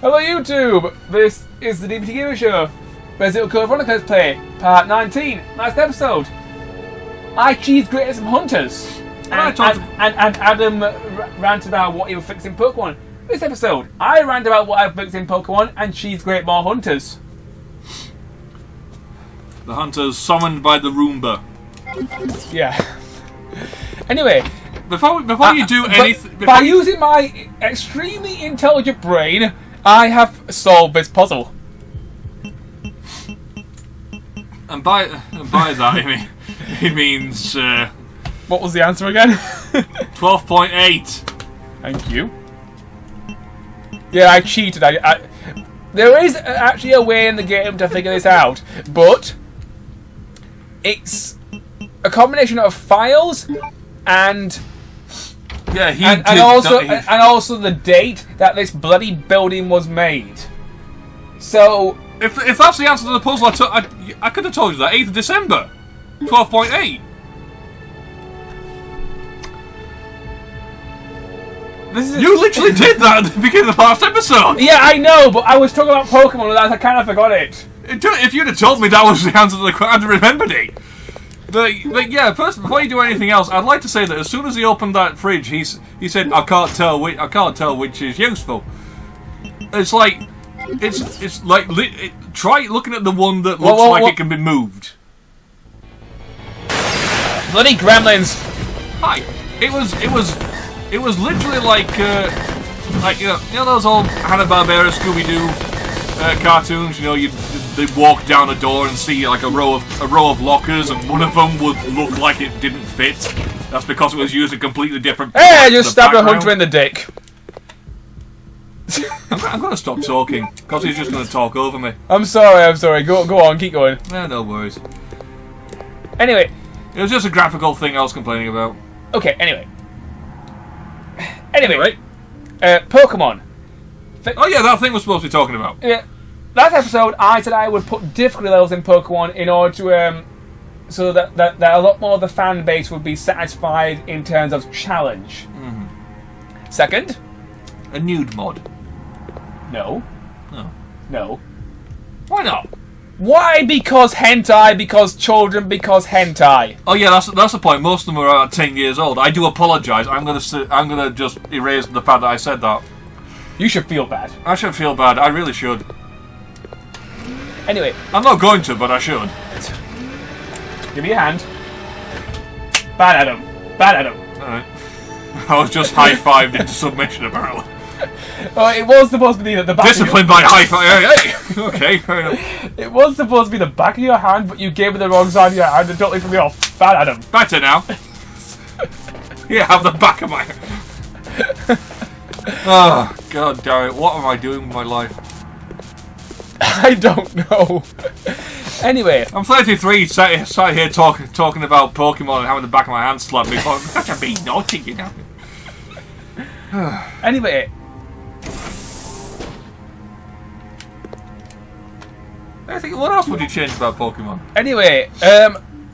Hello YouTube! This is the DBT Gamer Show. Resident Evil Veronica Let's Play, Part 19. Last episode. I cheese grated some hunters. And Adam ranted about what he was fixing Pokemon. This episode, I rant about what I fixed in Pokemon and cheese grate more hunters. The hunters summoned by the Roomba. Yeah. Anyway. Before you do anything... By using my extremely intelligent brain, I have solved this puzzle. And by that, he means... what was the answer again? 12.8. Thank you. Yeah, I cheated. There is actually a way in the game to figure this out, but it's a combination of files and... Yeah, and also the date that this bloody building was made. So if that's the answer to the puzzle, I could have told you that 8th of December, 12.8. You literally did that at the beginning of the last episode. Yeah, I know, but I was talking about Pokemon and I kind of forgot it. If you'd have told me that was the answer to the question, I'd have remembered it. But yeah, first, before you do anything else, I'd like to say that as soon as he opened that fridge, he said, I can't tell which is useful. It's like, try looking at the one that looks like it can be moved. Bloody gremlins! Hi, it was literally like you know those old Hanna-Barbera Scooby-Doo cartoons. You know, they'd walk down a door and see like a row of lockers, and one of them would look like it didn't fit. That's because it was used a completely different. Hey, I just stabbed a hunter in the dick. I'm going to stop talking because he's just going to talk over me. I'm sorry. Go on, keep going. No worries. Anyway, it was just a graphical thing I was complaining about. Okay. Anyway, Pokemon. Oh yeah, that thing we're supposed to be talking about. Yeah. Last episode, I said I would put difficulty levels in Pokemon in order to, so that a lot more of the fan base would be satisfied in terms of challenge. Mm-hmm. Second, a nude mod. No. Why not? Why? Because hentai. Because children. Because hentai. Oh yeah, that's the point. Most of them are about 10 years old. I do apologise. I'm gonna just erase the fact that I said that. You should feel bad. I should feel bad. I really should. Anyway. I'm not going to, but I should. Give me a hand. Bad Adam. Alright. I was just high-fived into submission, apparently. Oh, it was supposed to be the back Disciplined by high-five. Hey. Okay, fair enough. It was supposed to be the back of your hand, but you gave me the wrong side of your hand and totally threw me off. Bad Adam. Better now. Yeah, have the back of my hand. Oh, god damn it. What am I doing with my life? I don't know. Anyway. I'm 33, sat here talking about Pokemon and having the back of my hand slapped me. That's a bit naughty, you know. Anyway. I think, what else would you change about Pokemon? Anyway,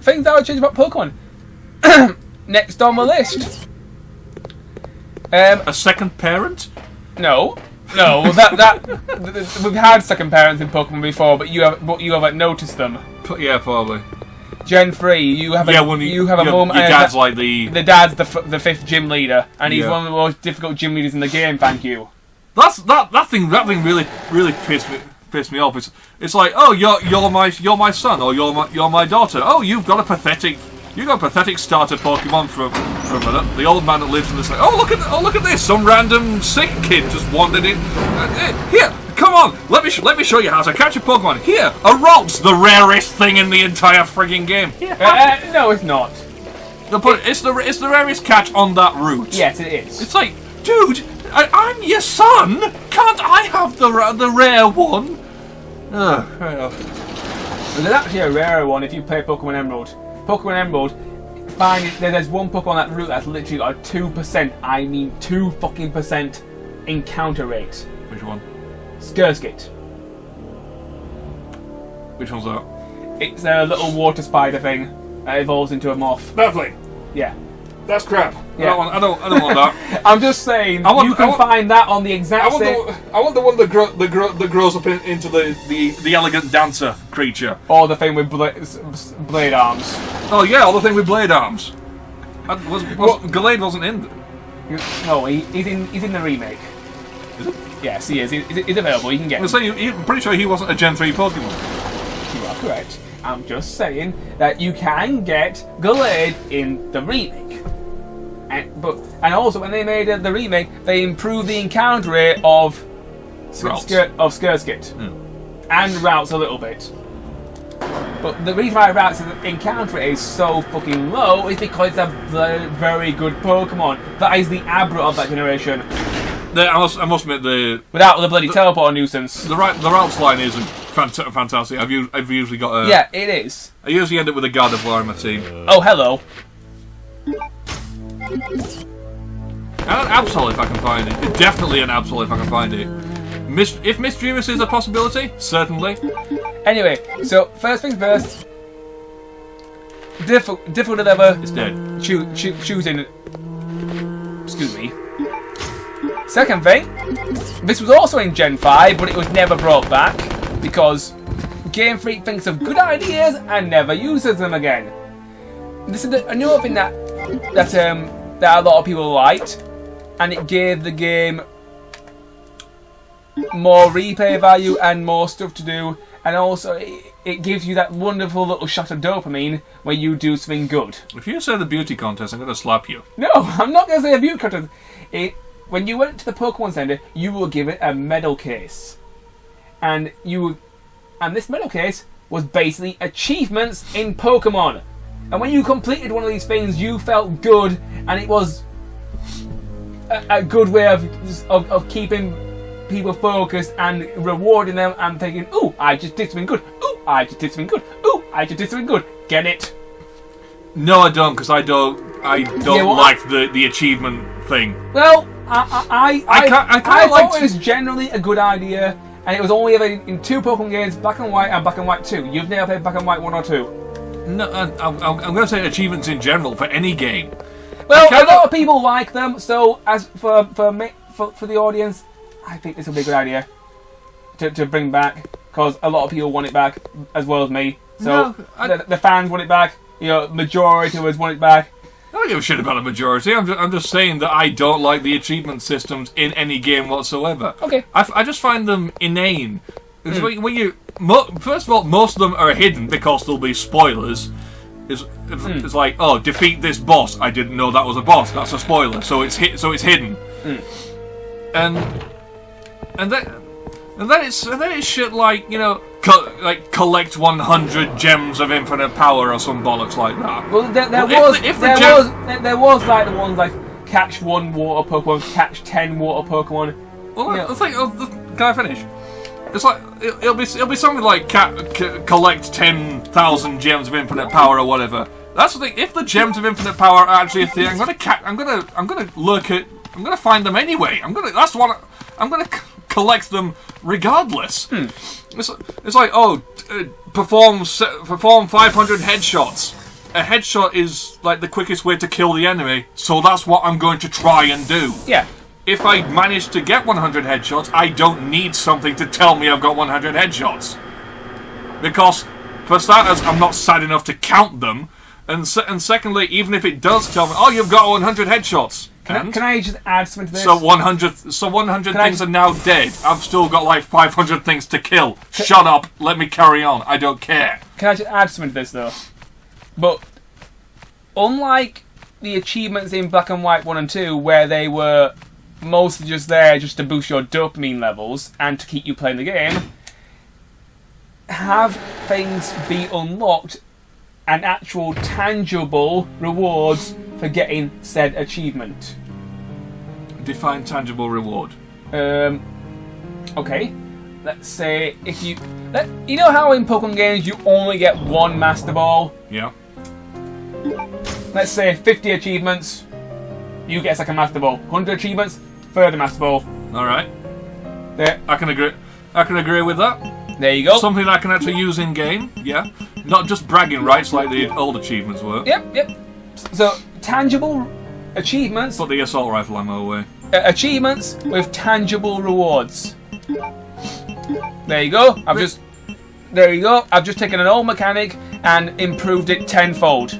things that I would change about Pokemon. Next on the list. A second parent? No, that we've had second parents in Pokemon before, but you haven't noticed them. Yeah, probably. Gen 3, you have a mum. Your dad's like the dad's the 5th gym leader, and he's one of the most difficult gym leaders in the game. Thank you. That thing really pissed me off. It's like, oh, you're my son, or you're my daughter. Oh, you've got a pathetic starter Pokemon from the old man that lives in this. Like, oh look at this! Some random sick kid just wandered in. Here, come on! Let me show you how to catch a Pokemon. Here, a Rot's the rarest thing in the entire frigging game. No, it's not. It's the rarest catch on that route. Yes, it is. It's like, dude, I'm your son. Can't I have the rare one? Fair enough. But there's actually a rarer one if you play Pokemon Emerald. Pokemon Emerald, there's one Pokemon on that route that's literally got a 2%, I mean 2% encounter rate. Which one? Skurskit. Which one's that? It's a little water spider thing that evolves into a moth. Lovely. Yeah. That's crap. Yeah. I don't want that. I'm just saying, you can find that on the exact same... I want the one that grows up into the elegant dancer creature. Or the thing with blade arms. Oh yeah, or the thing with blade arms. Gallade wasn't in. No, he's in the remake. Is it? Yes, he is. He's available. You can get him. I'm pretty sure he wasn't a Gen 3 Pokemon. You are correct. I'm just saying that you can get Gallade in the remake. And also, when they made the remake, they improved the encounter rate of Skirskit. And Routes a little bit. But the reason why Routes' encounter rate is so fucking low is because it's a very good Pokemon. That is the Abra of that generation. I must admit without the bloody teleport nuisance. The Routes line isn't fantastic. I've usually got a... Yeah, it is. I usually end up with a Gardevoir in my team. Oh, hello. And an Absol if I can find it. Definitely an Absol if I can find it. If Mischievous is a possibility, certainly. Anyway, so first things first. Difficult than ever. It's dead. Choosing. Excuse me. Second thing, this was also in Gen 5, but it was never brought back because Game Freak thinks of good ideas and never uses them again. This is another thing that a lot of people liked, and it gave the game more replay value and more stuff to do, and also it gives you that wonderful little shot of dopamine when you do something good. If you say the beauty contest, I'm going to slap you. No, I'm not going to say a beauty contest. When you went to the Pokemon Center, you were given a medal case, and this medal case was basically achievements in Pokemon. And when you completed one of these things, you felt good, and it was a good way of keeping people focused and rewarding them and thinking, "Ooh, I just did something good. Ooh, I just did something good. Ooh, I just did something good." Get it? No, I don't, because I don't like the achievement thing. Well, I thought it was generally a good idea, and it was only ever in two Pokemon games, Black and White and Black and White 2. You've never played Black and White 1 or 2. No, I'm going to say achievements in general for any game. Well, a lot of people like them, so as for the audience, I think this will be a good idea to bring back, because a lot of people want it back as well as me. So the fans want it back. You know, majority of us want it back. I don't give a shit about a majority. I'm just saying that I don't like the achievement systems in any game whatsoever. Okay. I just find them inane. When you first of all, most of them are hidden because there'll be spoilers. It's like, oh, defeat this boss. I didn't know that was a boss. That's a spoiler. So it's hidden. And then it's shit like, you know, collect 100 gems of infinite power or some bollocks like that. Well, there was like the ones like catch 1 water Pokemon, catch 10 water Pokemon. Well, can I finish? It's like it'll be something like collect 10,000 gems of infinite power or whatever. That's the thing. If the gems of infinite power are actually a thing, I'm gonna find them anyway. I'm gonna collect them regardless. It's like, perform 500 headshots. A headshot is like the quickest way to kill the enemy, so that's what I'm going to try and do. Yeah. If I manage to get 100 headshots, I don't need something to tell me I've got 100 headshots. Because, for starters, I'm not sad enough to count them, and secondly, even if it does tell me, oh, you've got 100 headshots. Can I just add something to this? So 100 things are now dead. I've still got like 500 things to kill. Shut up, let me carry on, I don't care. Can I just add something to this, though? But, unlike the achievements in Black and White 1 and 2, where they were mostly just there just to boost your dopamine levels and to keep you playing the game, have things be unlocked and actual tangible rewards for getting said achievement. Define tangible reward. Okay. Let's say if you know how in Pokemon games you only get 1 Master Ball? Yeah. Let's say 50 achievements, you get a second Master Ball. 100 achievements, further Master Ball. Alright. There. I can agree with that. There you go. Something I can actually use in game, yeah. Not just bragging rights like the old achievements were. Yep. So tangible achievements. Put the assault rifle ammo away. Achievements with tangible rewards. There you go. There you go. I've just taken an old mechanic and improved it tenfold.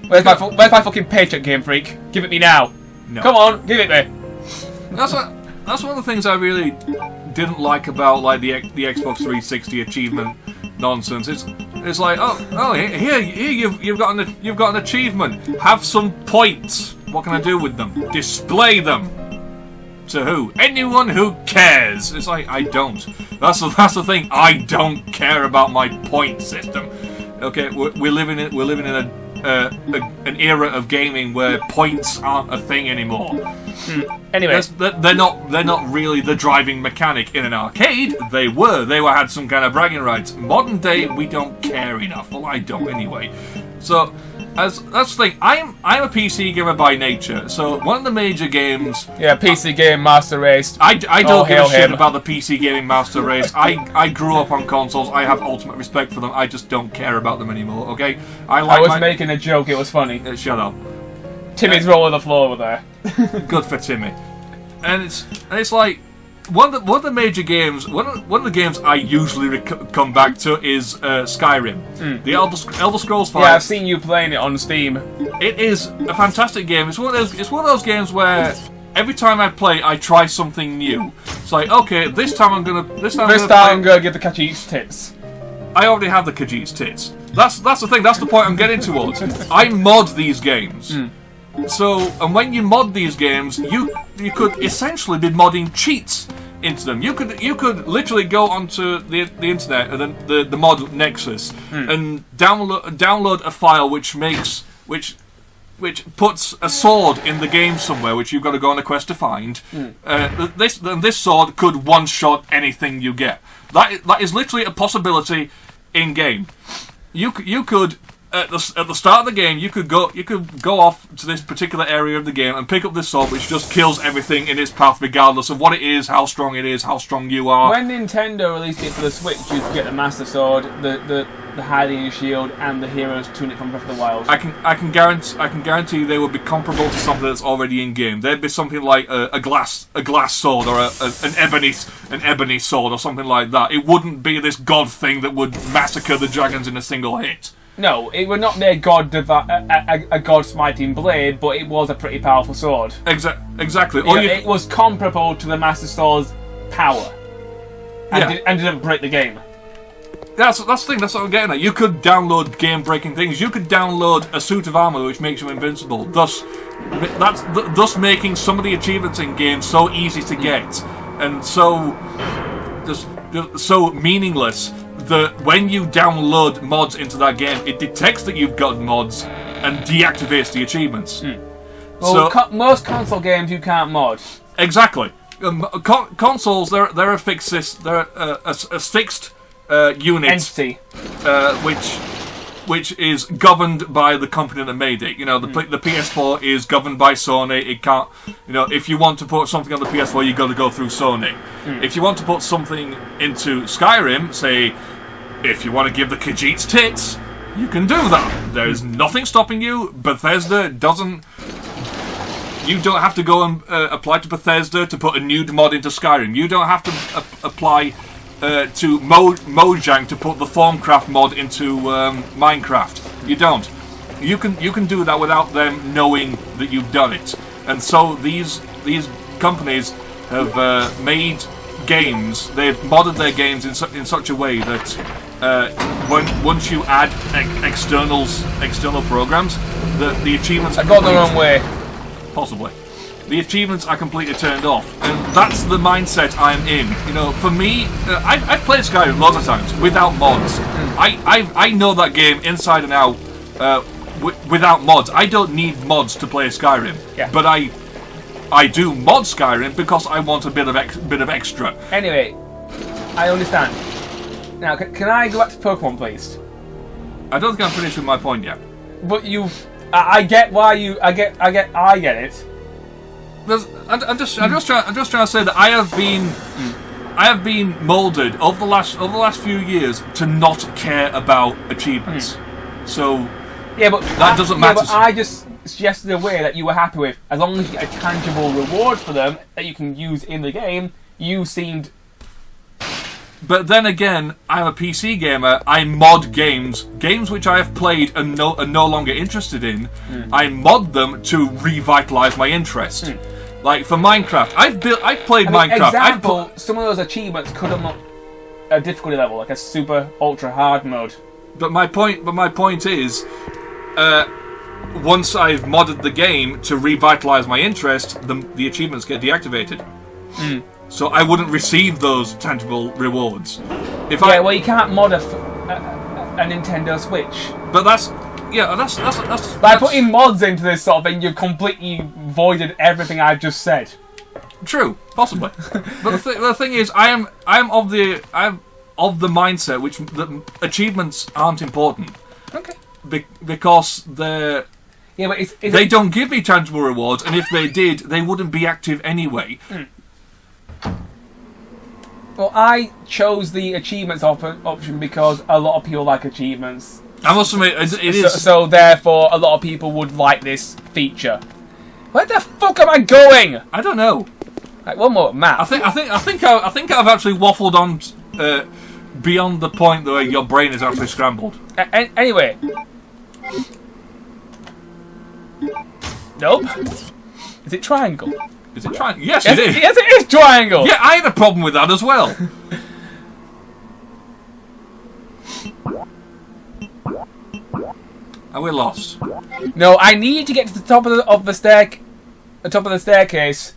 Where's my fucking paycheck, Game Freak? Give it me now. No. Come on, give it me. That's one of the things I really didn't like about like the Xbox 360 achievement nonsense. It's like here you've got an achievement. Have some points. What can I do with them? Display them. To who? Anyone who cares. It's like I don't. That's the thing. I don't care about my point system. Okay, we're living in an era of gaming where points aren't a thing anymore. Anyway, they're not really the driving mechanic in an arcade. They had some kind of bragging rights. Modern day, we don't care enough. Well, I don't anyway. So. That's the thing. I'm a PC gamer by nature, so one of the major games. Yeah, PC game master race. I don't give a shit about the PC gaming master race. I grew up on consoles. I have ultimate respect for them. I just don't care about them anymore. Okay, I was making a joke. It was funny. Shut up. Timmy's rolling the floor over there. Good for Timmy. And it's like. One of the major games, one of the games I usually come back to is Skyrim, the Elder Scrolls V. Yeah, I've seen you playing it on Steam. It is a fantastic game. It's one of those games where every time I play, I try something new. It's like, okay, this time I'm gonna get the Khajiit's tits. I already have the Khajiit's tits. That's the thing. That's the point I'm getting towards. I mod these games. So, and when you mod these games, you could essentially be modding cheats into them. You could literally go onto the internet and then the mod Nexus and download a file which puts a sword in the game somewhere, which you've got to go on a quest to find. This sword could one-shot anything you get. That is literally a possibility in game. You could. At the start of the game, you could go off to this particular area of the game and pick up this sword, which just kills everything in its path, regardless of what it is, how strong you are. When Nintendo released it for the Switch, you could get the Master Sword, the Hiding Shield, and the Hero's Tunic from Breath of the Wild. I can guarantee they would be comparable to something that's already in game. There'd be something like a glass sword or an ebony sword or something like that. It wouldn't be this god thing that would massacre the dragons in a single hit. No, it would not be a god smiting blade, but it was a pretty powerful sword. Exactly. It was comparable to the Master Sword's power, and didn't break the game. That's the thing. That's what I'm getting at. You could download game-breaking things. You could download a suit of armor which makes you invincible. Thus making some of the achievements in games so easy to get and so meaningless. That when you download mods into that game, it detects that you've got mods and deactivates the achievements. Well, most console games you can't mod. Exactly. Consoles, they're a fixed unit entity, which is governed by the company that made it. You know, the PS4 is governed by Sony. It can't. You know, if you want to put something on the PS4, you got to go through Sony. If you want to put something into Skyrim, say. If you want to give the Khajiit's tits, you can do that. There's nothing stopping you. Bethesda doesn't... You don't have to go and apply to Bethesda to put a nude mod into Skyrim. You don't have to apply to Mojang to put the Formcraft mod into Minecraft. You don't. You can do that without them knowing that you've done it. And so these companies have made games. They've modded their games in such a way that once you add external programs, the achievements I got the wrong way. Possibly. The achievements are completely turned off, and that's the mindset I'm in. You know, for me, I've played Skyrim lots of times without mods. I know that game inside and out without mods. I don't need mods to play Skyrim, but I do mod Skyrim because I want a bit of extra. Anyway, I understand. Now, can I go back to Pokemon, please? I don't think I'm finished with my point yet. But I get why you. I get it. I'm just trying to say that I have been molded over the last few years to not care about achievements. So yeah, but that doesn't matter. Yeah, but suggested a way that you were happy with. As long as you get a tangible reward for them that you can use in the game, you seemed... But then again, I'm a PC gamer. I mod games which I have played and no longer interested in. I mod them to revitalise my interest. Like for Minecraft, I've played Minecraft. Example, some of those achievements could unlock a difficulty level, like a super ultra hard mode. But my point is, once I've modded the game to revitalise my interest, the achievements get deactivated. So I wouldn't receive those tangible rewards. Well, you can't mod a Nintendo Switch. But that's By putting mods into this sort of thing, you've completely voided everything I've just said. True, possibly. But the thing is, I'm of the mindset which the achievements aren't important. Okay. Because they're... Yeah, but they don't give me tangible rewards, and if they did, they wouldn't be active anyway. Well, I chose the achievements option because a lot of people like achievements. I must admit, it is... So therefore, a lot of people would like this feature. Where the fuck am I going? I don't know. Like, one more map. I think I've actually waffled on beyond the point where your brain is actually scrambled. Anyway. Nope. Is it triangle? Is it triangle? Yes, it is. Yes, it is triangle. Yeah, I had a problem with that as well. And we're lost. No, I need to get to the top of the staircase,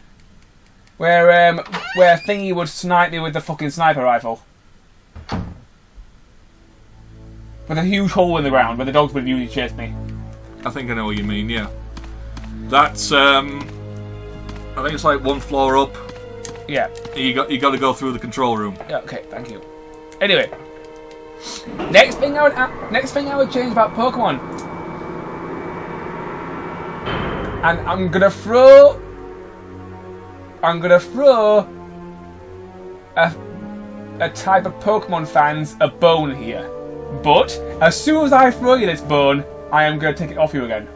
where Thingy would snipe me with the fucking sniper rifle, with a huge hole in the ground where the dogs would usually chase me. I think I know what you mean. Yeah, that's I think it's like one floor up. Yeah. You got to go through the control room. Yeah. Okay. Thank you. Anyway, next thing I would change about Pokemon, and I'm gonna throw a type of Pokemon fans a bone here. But as soon as I throw you this bone, I am gonna take it off you again.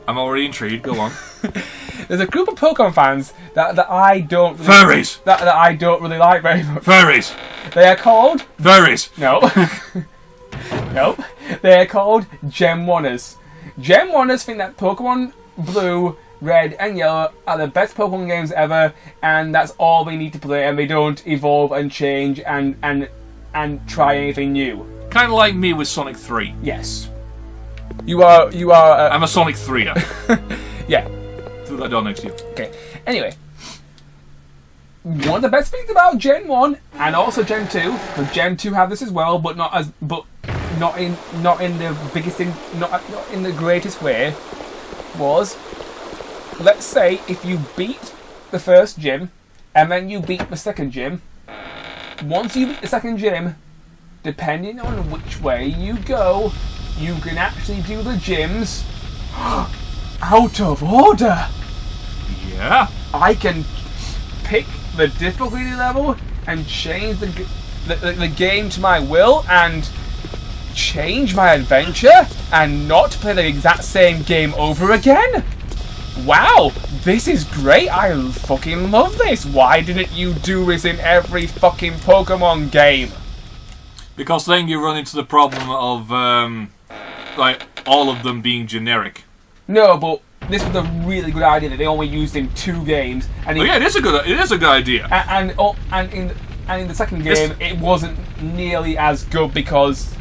I'm already intrigued. Go on. There's a group of Pokemon fans that I don't really, furries that I don't really like very much. Furries. They are called furries. No. Nope. They are called Gem Wanners. Gem Wanners think that Pokemon Blue, Red, and Yellow are the best Pokemon games ever, and that's all they need to play, and they don't evolve and change and try anything new. Kind of like me with Sonic 3. Yes. You are. I'm a Sonic 3er. Yeah. Through that door next to you. Okay. Anyway, one of the best things about Gen 1 and also Gen 2, because Gen 2 have this as well, but not in the biggest not in the greatest way, was, let's say if you beat the first gym and then you beat the second gym, once you beat the second gym, depending on which way you go, you can actually do the gyms out of order. Yeah. I can pick the difficulty level and change the game to my will and change my adventure and not play the exact same game over again. Wow, this is great. I fucking love this. Why didn't you do this in every fucking Pokemon game? Because then you run into the problem of like all of them being generic. No, but this was a really good idea that they only used in 2 games. And yeah, it is a good idea. And in the second game, it wasn't nearly as good because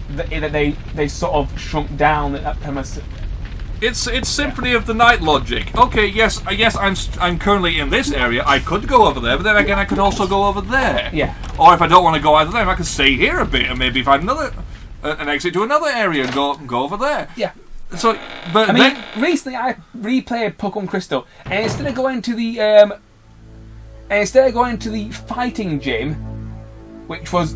they sort of shrunk down that premise. It's Symphony of the Night logic. Okay, yes, I'm currently in this area. I could go over there, but then again, I could also go over there. Yeah. Or if I don't want to go either there, I could stay here a bit and maybe find an exit to another area and go over there. Yeah. So, but recently I replayed Pokemon Crystal, and instead of going to the fighting gym, which was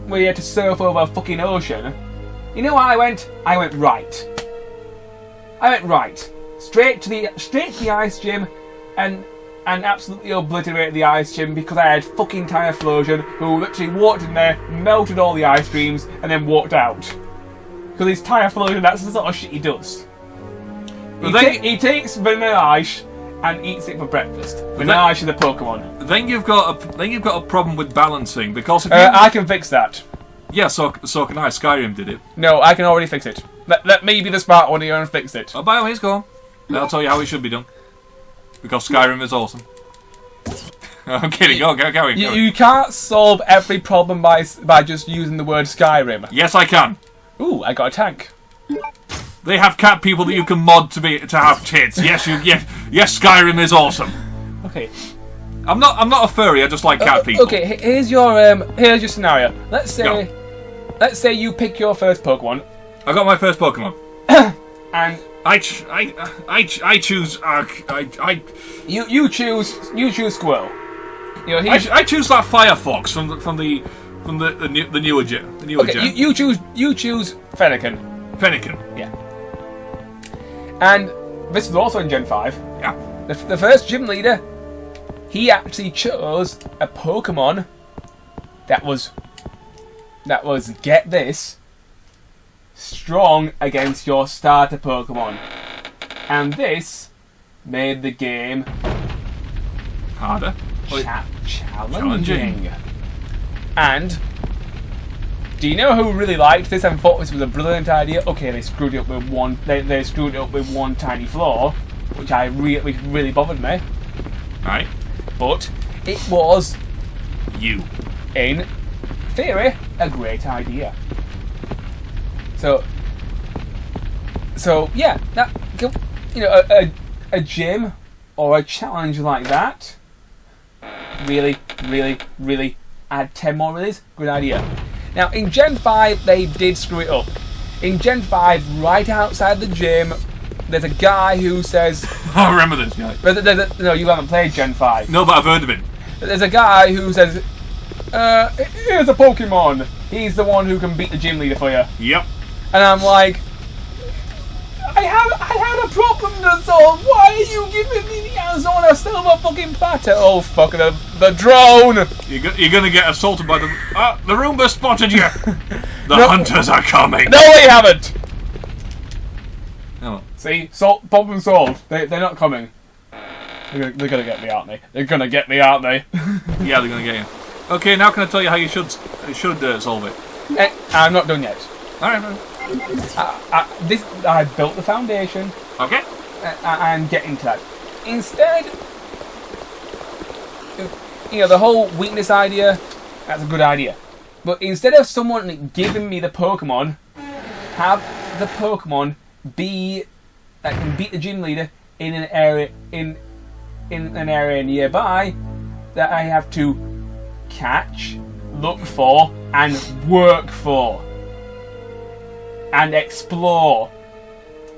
where you had to surf over a fucking ocean, you know what I went? I went right. Straight to the ice gym, and absolutely obliterated the ice gym because I had fucking Typhlosion who literally walked in there, melted all the ice creams, and then walked out. Because he's tire floating, and that's the sort of shit he does. But He takes Vanilla Ice and eats it for breakfast. Vanilla Ice is a Pokemon. Then you've got a problem with balancing, because if you... I can fix that. Yeah, so can I. Skyrim did it. No, I can already fix it. Let me be the smart one here and fix it. Oh, by all means, go on. I'll tell you how it should be done. Because Skyrim is awesome. I'm kidding. Go. You can't solve every problem by just using the word Skyrim. Yes, I can. Ooh, I got a tank. They have cat people that you can mod to have tits. Yes, yes, Skyrim is awesome. Okay. I'm not a furry. I just like cat people. Okay, here's your scenario. Let's say you pick your first Pokemon. I got my first Pokemon. And I choose. You choose Squirrel. You know, I choose that Firefox from the newer gen. Okay, you choose Fennekin. Fennekin. Yeah. And this was also in Gen 5. Yeah. The first gym leader, he actually chose a Pokemon that was, get this, strong against your starter Pokemon. And this made the game harder. Challenging. And do you know who really liked this and thought this was a brilliant idea? Okay, they screwed it up with one. They screwed it up with one tiny flaw, which really bothered me. Right. But it was, you, in theory, a great idea. So yeah, that, you know, a gym or a challenge like that. Really add 10 more releases. Good idea. Now, in Gen 5, they did screw it up. In Gen 5, right outside the gym, there's a guy who says... I remember this guy. No, you haven't played Gen 5. No, but I've heard of him. There's a guy who says, here's a Pokemon. He's the one who can beat the gym leader for you. Yep. And I'm like... I had a problem to solve. Why are you giving me the Arizona Silver fucking Platter? Oh, fuck, the drone! You're gonna get assaulted by the Roomba spotted you! The hunters are coming! No, they haven't! Oh. See? Problem solved. They're not coming. They're gonna get me, aren't they? They're gonna get me, aren't they? Yeah, they're gonna get you. Okay, now can I tell you how you should solve it? I'm not done yet. Alright, man. I built the foundation. Okay. I'm getting to that. Instead, you know, the whole weakness idea, that's a good idea. But instead of someone giving me the Pokemon, have the Pokemon be that can beat the gym leader in an area in an area nearby that I have to catch, look for, and work for. And explore,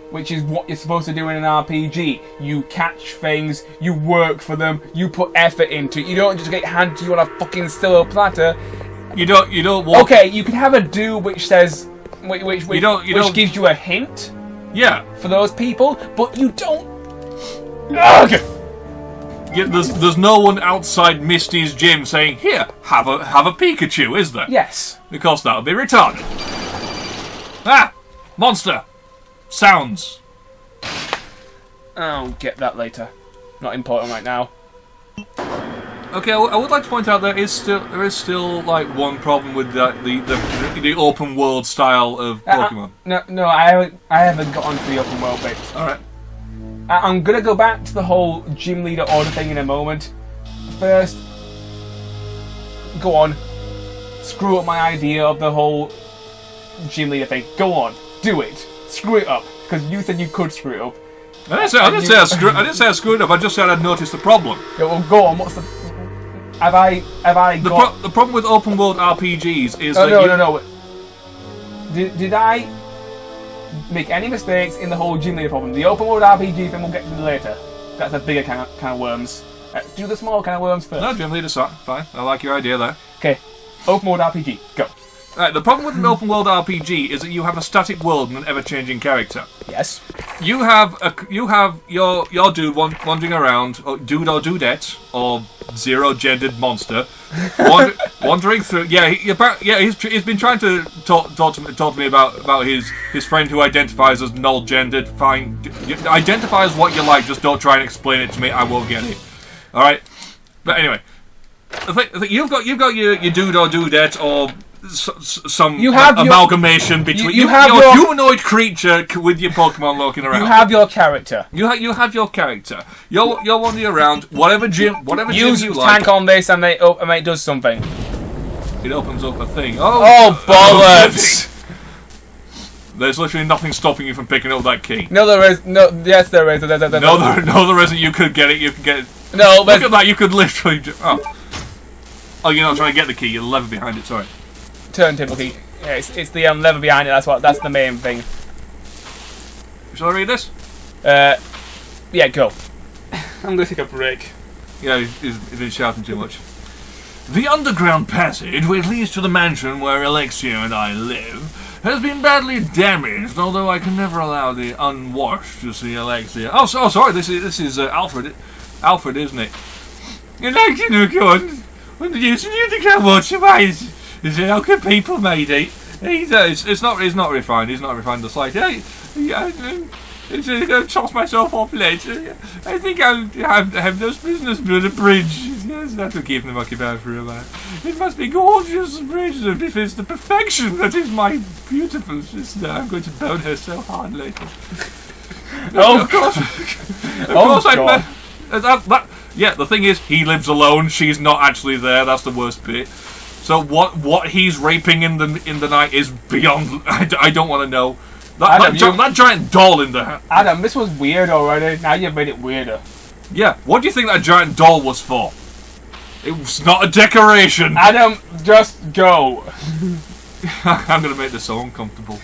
which is what you're supposed to do in an RPG. You catch things, you work for them, you put effort into it. You don't just get handed to you on a fucking silver platter. You don't walk. Okay, you can have a do which says, which gives you a hint. Yeah. For those people, but you don't. Okay. Yeah, there's no one outside Misty's gym saying, "Here, have a Pikachu," is there? Yes. Because that would be retarded. Ah! Monster! Sounds. I'll get that later. Not important right now. Okay, I would like to point out there is still like one problem with the open world style of Pokemon. No, I haven't got onto the open world bit. All right. I'm gonna go back to the whole gym leader order thing in a moment. First, go on. Screw up my idea of the whole gym leader thing. Go on, do it. Screw it up, because you said you could screw it up. I didn't say I screwed up. I just said I'd noticed the problem. Yeah, well, go on. What's the? Have I got? The problem with open world RPGs is that no. Did I make any mistakes in the whole gym leader problem? The open world RPG thing we'll get to later. That's a bigger can of worms. Do the small can of worms first. No, gym leader's fine. I like your idea there. Okay, open world RPG, go. Right, the problem with an open world RPG is that you have a static world and an ever-changing character. Yes. You have your dude wandering around, or dude or dudette, or zero-gendered monster, wandering through. Yeah, he's been trying to talk to me about his friend who identifies as null-gendered. Fine, identify as what you like. Just don't try and explain it to me. I won't get it. All right. But anyway, I think you've got your dude or dudette or some amalgamation between your humanoid creature with your Pokemon looking around. You have your character. You have your character. You're wandering around whatever gym you like. Tank on this and it does something. It opens up a thing. Oh bollocks! There's literally nothing stopping you from picking up that key. No, there is. No, yes, there is. No, there isn't. You could get it. You could get it. No, look at that. You could literally. Oh, you're not trying to get the key. You're the lever behind it. Sorry. Turntable key. Yeah, it's the lever behind it. That's the main thing. Shall I read this? Yeah, go. I'm gonna take a break. Yeah, he's been shouting too much. The underground passage, which leads to the mansion where Alexia and I live, has been badly damaged. Although I can never allow the unwashed to see Alexia. Oh, sorry. This is Alfred. Alfred, isn't it? You'd like to know, God, when the use of the underground waterways. Is it how good people made it? It's not refined. He's not refined the slightest. I'm going to toss myself off later. I think I'll have those prisoners build a bridge. Yes, that will keep them occupied for a while. It must be gorgeous bridge that befits the perfection that is my beautiful sister. I'm going to bone her so hard later. Of course, yeah, the thing is, he lives alone. She's not actually there. That's the worst bit. So what he's raping in the night is beyond. I don't want to know. That giant doll in there. Adam, this was weird already. Now you've made it weirder. Yeah. What do you think that giant doll was for? It was not a decoration. Adam, just go. I'm gonna make this so uncomfortable.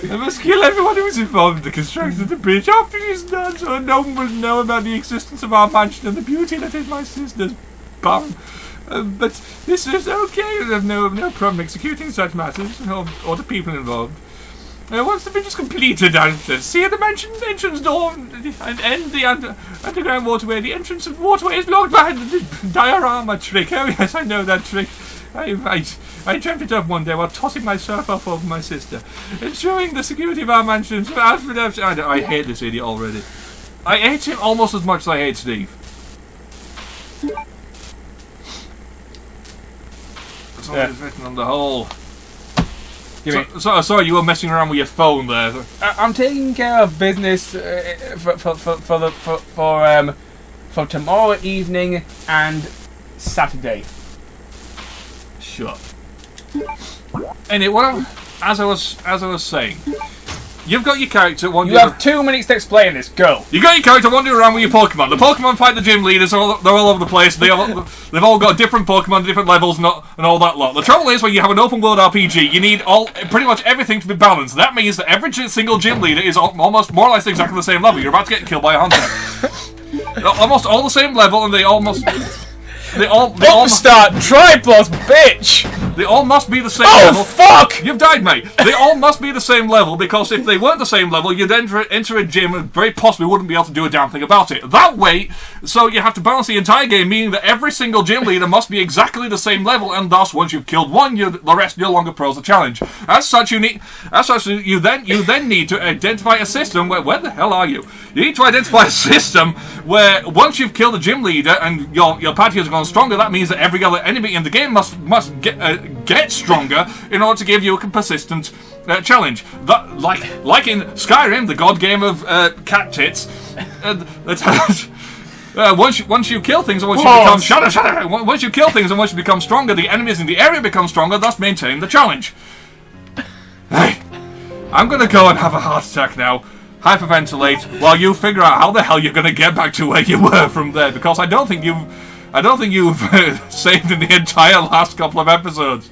I must kill everyone who was involved in the construction of the bridge after it is done, so no one will know about the existence of our mansion and the beauty that is my sister's bum. But this is okay. I have no problem executing such matters or the people involved. Once the bridge is completed, I'll see at the mansion entrance door and end the underground waterway. The entrance of the waterway is blocked by the diorama trick. Oh yes, I know that trick. I dreamt it up one day while tossing myself off over my sister. Ensuring the security of our mansion. So Alfred, I hate this idiot already. I hate him almost as much as I hate Steve. That's all he's written on the whole. Sorry, you were messing around with your phone there. I'm taking care of business for tomorrow evening and Saturday. Sure. Anyway, as I was saying, you've got your character wandering. You have 2 minutes to explain this. Go. You got your character wandering around with your Pokemon. The Pokemon fight the gym leaders. They're all over the place. They've all got different Pokemon, different levels, and all that lot. The trouble is, when you have an open world RPG, you need pretty much everything to be balanced. That means that every single gym leader is almost more or less exactly the same level. You're about to get killed by a hunter. They're almost all the same level, and they all start Triplos, bitch! They all must be the same Oh, level. fuck! You've died, mate. They all must be the same level, because if they weren't the same level, you'd enter a gym and very possibly wouldn't be able to do a damn thing about it. That way, so you have to balance the entire game, meaning that every single gym leader must be exactly the same level, and thus, once you've killed one, the rest no longer pose a challenge. As such, you then need to identify a system where the hell are you? You need to identify a system where once you've killed a gym leader and your party has gone stronger, that means that every other enemy in the game must get stronger in order to give you a persistent challenge. That, like in Skyrim, the god game of cat tits. Once you kill things and once you become shut up. Once you kill things and once you become stronger, the enemies in the area become stronger, thus maintaining the challenge. Hey, I'm gonna go and have a heart attack now. Hyperventilate while you figure out how the hell you're gonna get back to where you were from there, because I don't think you've saved in the entire last couple of episodes.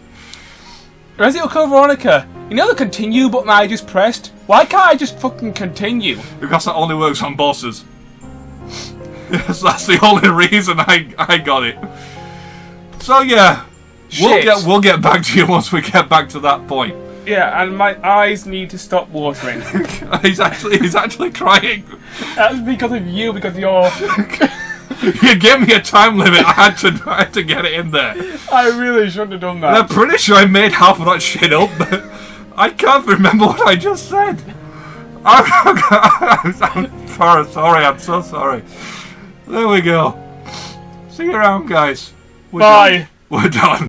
Resident Evil Veronica, you know the continue button I just pressed? Why can't I just fucking continue? Because that only works on bosses. Yes, that's the only reason I got it. So yeah, Shit. We'll get back to you once we get back to that point. Yeah, and my eyes need to stop watering. He's actually crying. That's because of you, because you're... You gave me a time limit. I had to get it in there. I really shouldn't have done that. And I'm pretty sure I made half of that shit up, but I can't remember what I just said. I'm sorry. I'm so sorry. There we go. See you around, guys. Bye. We're done.